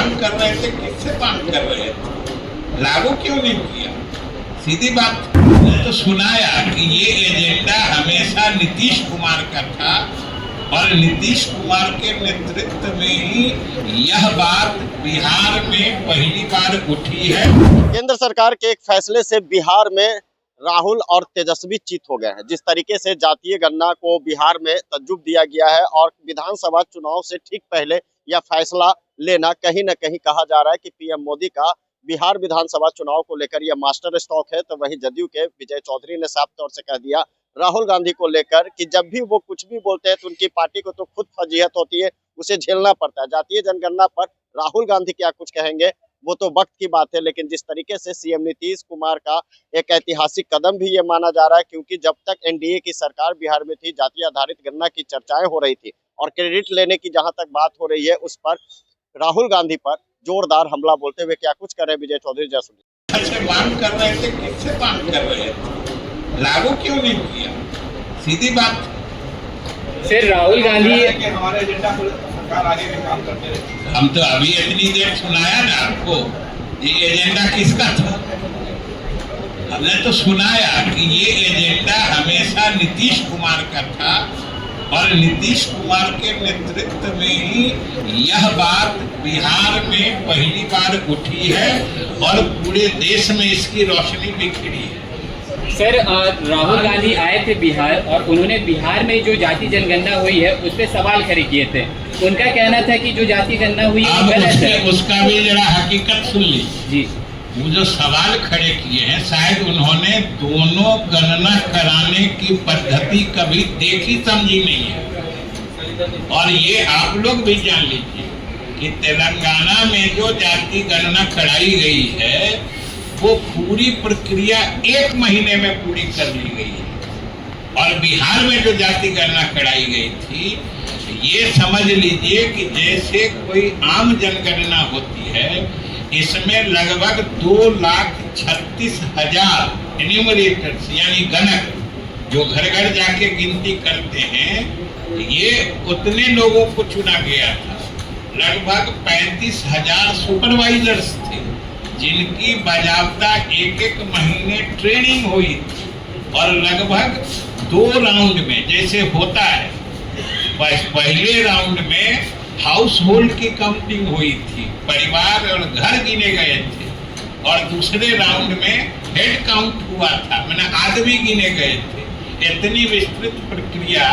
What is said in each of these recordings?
मांग कर रहे थे, किससे मांग कर रहे थे, लागू क्यों नहीं किया? सीधी बात। तो सुनाया कि ये एजेंडा हमेशा नीतीश कुमार का था और नीतीश कुमार के नेतृत्व में ही यह बात बिहार में पहली बार उठी है। केंद्र सरकार के एक फैसले से बिहार में राहुल और तेजस्वी चित हो गए हैं। जिस तरीके से जातीय गणना को बिहार में तर्जुब दिया गया है और विधानसभा चुनाव से ठीक पहले यह फैसला लेना, कहीं न कहीं कहा जा रहा है कि पीएम मोदी का बिहार विधानसभा चुनाव को लेकर यह मास्टर स्ट्रोक है। तो वहीं जदयू के विजय चौधरी ने साफ तौर से कह दिया राहुल गांधी को लेकर कि जब भी वो कुछ भी बोलते हैं तो उनकी पार्टी को तो खुद फजीहत होती है, उसे झेलना पड़ता है। जातीय जनगणना पर राहुल गांधी क्या कुछ कहेंगे वो तो वक्त की बात है, लेकिन जिस तरीके से सीएम नीतीश कुमार का एक ऐतिहासिक कदम भी ये माना जा रहा है, क्योंकि जब तक एनडीए की सरकार बिहार में थी, जातीय आधारित गणना की चर्चाएं हो रही थी और क्रेडिट लेने की जहां तक बात हो रही है, उस पर राहुल गांधी पर जोरदार हमला बोलते हुए क्या कुछ कर रहे हैं विजय चौधरी जैसे मांग कर रहे थे, किससे मांग कर रहे थे, लागू क्यों नहीं किया? सीधी बात। सर राहुल गांधी हमारे एजेंडा को सरकार आगे भी काम करते रहे। हम तो अभी इतनी देर सुनाया ना आपको, ये एजेंडा किसका था? हमने तो सुनाया कि ये एजेंडा हमेशा नीतीश कुमार का था और नीतीश कुमार के नेतृत्व में ही यह बात बिहार में पहली बार उठी है और पूरे देश में इसकी रोशनी बिखरी है। सर राहुल गांधी आए थे बिहार और उन्होंने बिहार में जो जाति जनगणना हुई है उस पर सवाल खड़े किए थे। उनका कहना था कि जो जाति गणना हुई है गलत है। उसका भी जरा हकीकत सुन ली जी। वो जो सवाल खड़े किए हैं, शायद उन्होंने दोनों गणना कराने की पद्धति कभी देखी समझी नहीं है। और ये आप लोग भी जान लीजिए कि तेलंगाना में जो जाति गणना कराई गई है वो पूरी प्रक्रिया 1 महीने में पूरी कर ली गई है और बिहार में जो जाति गणना कराई गई थी, ये समझ लीजिए कि जैसे कोई आम जनगणना होती है, इसमें लगभग 2,36,000 एन्यूमरेटर्स यानी गणक जो घर घर जाके गिनती करते हैं, ये उतने लोगों को चुना गया था। लगभग 35,000 सुपरवाइजर्स थे जिनकी बाजाबता 1-1 महीने ट्रेनिंग हुई थी और लगभग 2 राउंड में जैसे होता है, पहले राउंड में हाउस होल्ड की काउंटिंग हुई थी, परिवार और घर गिने गए थे, और दूसरे राउंड में हेड काउंट हुआ था, मैंने आदमी गिने गए थे। इतनी विस्तृत प्रक्रिया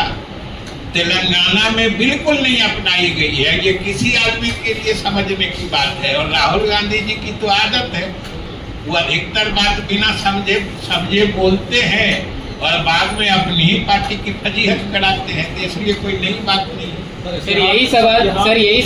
तेलंगाना में बिल्कुल नहीं अपनाई गई है। ये किसी आदमी के लिए समझने की बात है और राहुल गांधी जी की तो आदत है, वो अधिकतर बात बिना समझे बोलते हैं और बाद में अपनी ही पार्टी की फजीहत कराते हैं, तो इसलिए कोई नई बात नहीं है। सर यही